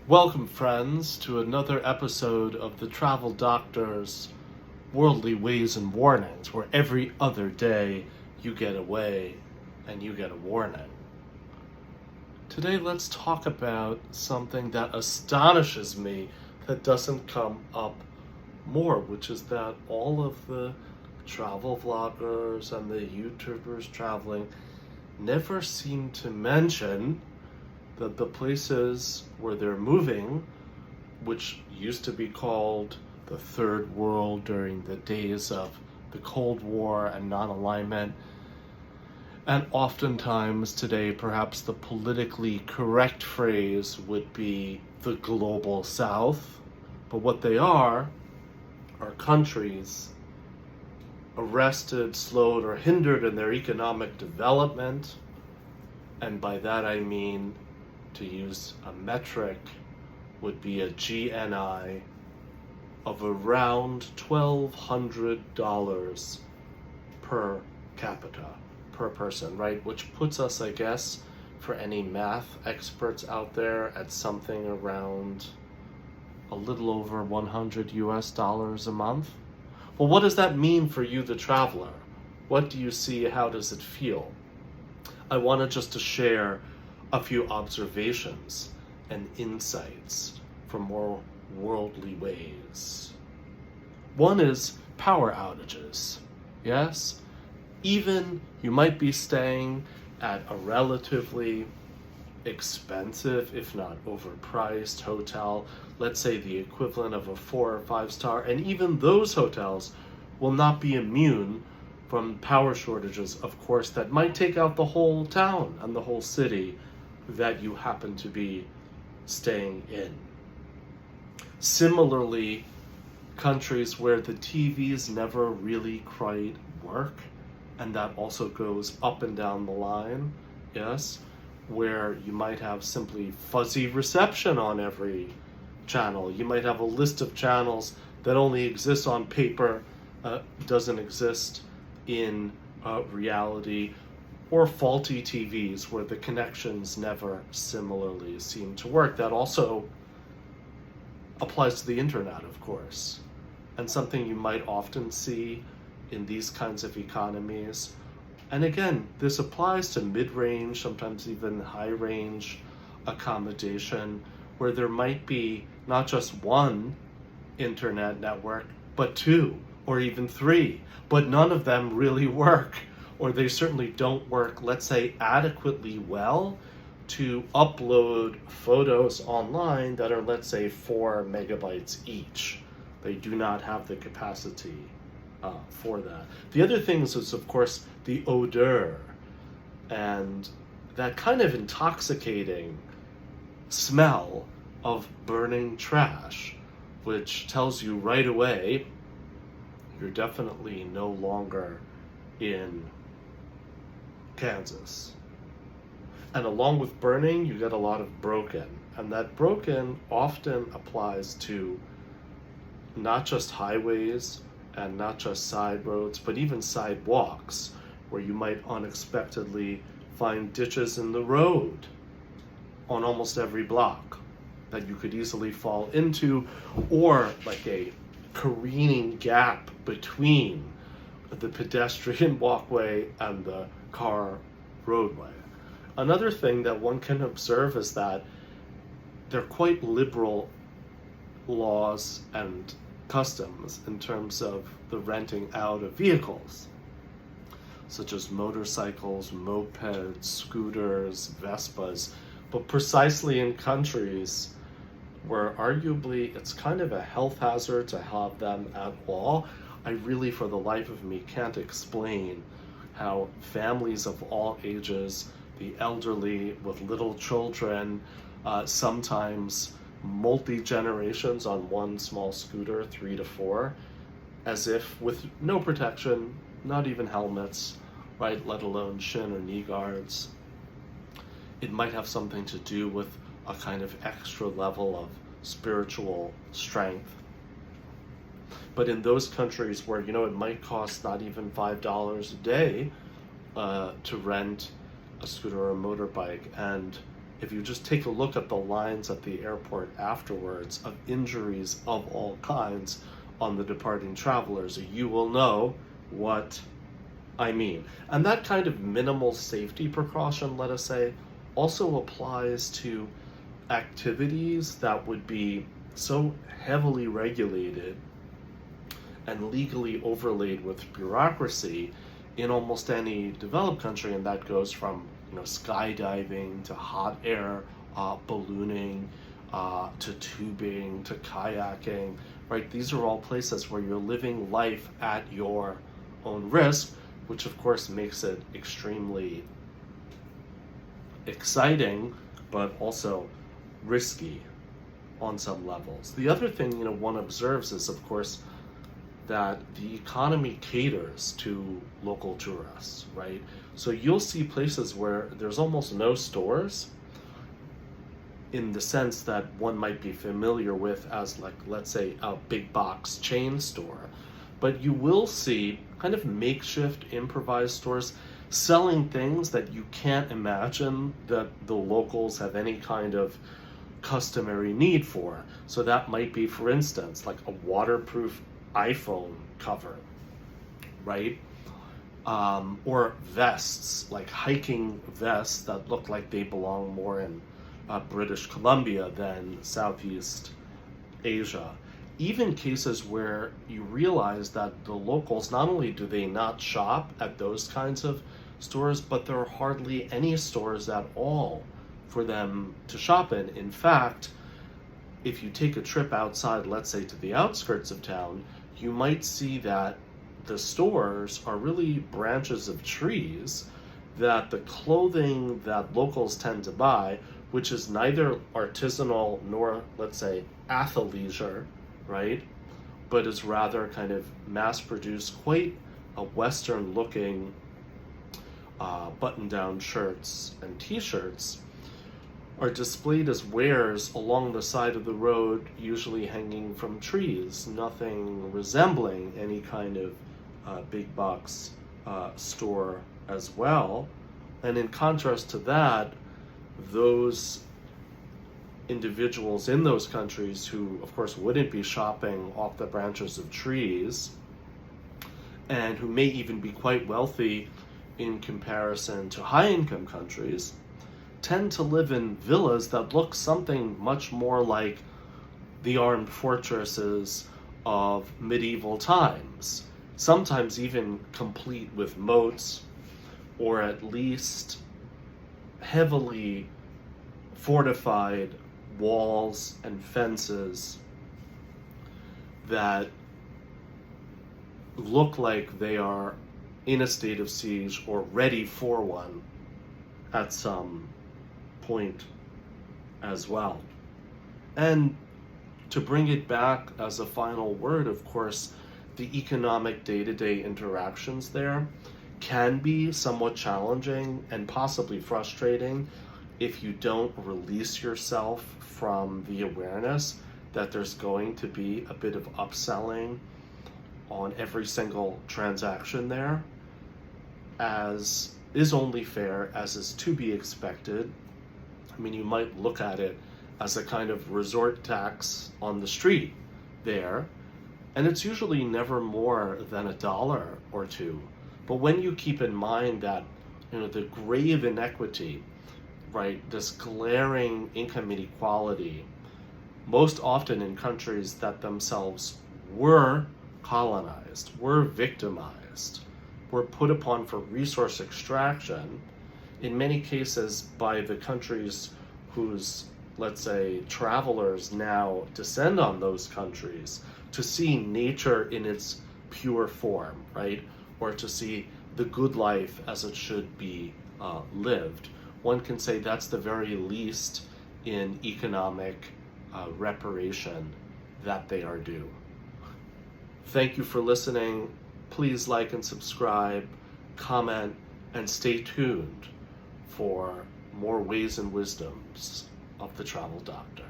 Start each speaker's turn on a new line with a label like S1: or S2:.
S1: Welcome, friends, to another episode of the Travel Doctor's Worldly Ways and Warnings, where every other day you get away and you get a warning. Today, let's talk about something that astonishes me that doesn't come up more, which is that all of the travel vloggers and the YouTubers traveling never seem to mention that the places where they're moving, which used to be called the Third World during the days of the Cold War and non-alignment, and oftentimes today perhaps the politically correct phrase would be the Global South, but what they are countries arrested, slowed, or hindered in their economic development, and by that I mean, to use a metric, would be a GNI of around $1,200 per capita, per person, right? Which puts us, I guess, for any math experts out there, at something around a little over $100 a month. Well, what does that mean for you, the traveler? What do you see? How does it feel? I wanted just to share a few observations and insights from more worldly ways. One is power outages. Yes, even you might be staying at a relatively expensive, if not overpriced hotel, let's say the equivalent of a 4 or 5 star, and even those hotels will not be immune from power shortages, of course, that might take out the whole town and the whole city that you happen to be staying in. Similarly, countries where the TVs never really quite work, and that also goes up and down the line, yes, where you might have simply fuzzy reception on every channel. You might have a list of channels that only exist on paper, doesn't exist in reality, or faulty TVs where the connections never similarly seem to work. That also applies to the internet, of course, and something you might often see in these kinds of economies. And again, this applies to mid-range, sometimes even high-range accommodation, where there might be not just one internet network, but 2 or even 3, but none of them really work, or they certainly don't work, let's say, adequately well to upload photos online that are, let's say, 4 megabytes each. They do not have the capacity for that. The other things is, of course, the odor and that kind of intoxicating smell of burning trash, which tells you right away you're definitely no longer in Kansas. And along with burning, you get a lot of broken. And that broken often applies to not just highways and not just side roads, but even sidewalks, where you might unexpectedly find ditches in the road on almost every block that you could easily fall into, or like a careening gap between the pedestrian walkway and the car roadway. Another thing that one can observe is that they're quite liberal laws and customs in terms of the renting out of vehicles, such as motorcycles, mopeds, scooters, Vespas, but precisely in countries where arguably it's kind of a health hazard to have them at all. I really, for the life of me, can't explain how families of all ages, the elderly with little children, sometimes multi-generations on one small scooter, 3 to 4, as if with no protection, not even helmets, right, let alone shin or knee guards. It might have something to do with a kind of extra level of spiritual strength. But in those countries where, it might cost not even $5 a day to rent a scooter or a motorbike, and if you just take a look at the lines at the airport afterwards of injuries of all kinds on the departing travelers, you will know what I mean. And that kind of minimal safety precaution, let us say, also applies to activities that would be so heavily regulated and legally overlaid with bureaucracy in almost any developed country, and that goes from skydiving to hot air ballooning to tubing to kayaking, right? These are all places where you're living life at your own risk, which of course makes it extremely exciting, but also risky on some levels. The other thing one observes is, of course, that the economy caters to local tourists, right? So you'll see places where there's almost no stores in the sense that one might be familiar with as, like, let's say, a big box chain store. But you will see kind of makeshift improvised stores selling things that you can't imagine that the locals have any kind of customary need for. So that might be, for instance, like a waterproof iPhone cover, right? Or vests, like hiking vests that look like they belong more in British Columbia than Southeast Asia. Even cases where you realize that the locals, not only do they not shop at those kinds of stores, but there are hardly any stores at all for them to shop in. In fact, if you take a trip outside, let's say to the outskirts of town, you might see that the stores are really branches of trees, that the clothing that locals tend to buy, which is neither artisanal nor, let's say, athleisure, right, but is rather kind of mass-produced, quite a Western-looking button-down shirts and t-shirts, are displayed as wares along the side of the road, usually hanging from trees, nothing resembling any kind of big box store as well. And in contrast to that, those individuals in those countries who, of course, wouldn't be shopping off the branches of trees, and who may even be quite wealthy in comparison to high-income countries, tend to live in villas that look something much more like the armed fortresses of medieval times, sometimes even complete with moats, or at least heavily fortified walls and fences that look like they are in a state of siege or ready for one at some point as well. And to bring it back as a final word, of course, the economic day-to-day interactions there can be somewhat challenging and possibly frustrating if you don't release yourself from the awareness that there's going to be a bit of upselling on every single transaction there, as is only fair, as is to be expected. I mean, you might look at it as a kind of resort tax on the street there, and it's usually never more than $1 or $2. But when you keep in mind that, the grave inequity, right, this glaring income inequality, most often in countries that themselves were colonized, were victimized, were put upon for resource extraction, in many cases by the countries whose, let's say, travelers now descend on those countries to see nature in its pure form, right? Or to see the good life as it should be lived. One can say that's the very least in economic reparation that they are due. Thank you for listening. Please like and subscribe, comment, and stay tuned for more ways and wisdoms of the Travel Doctor.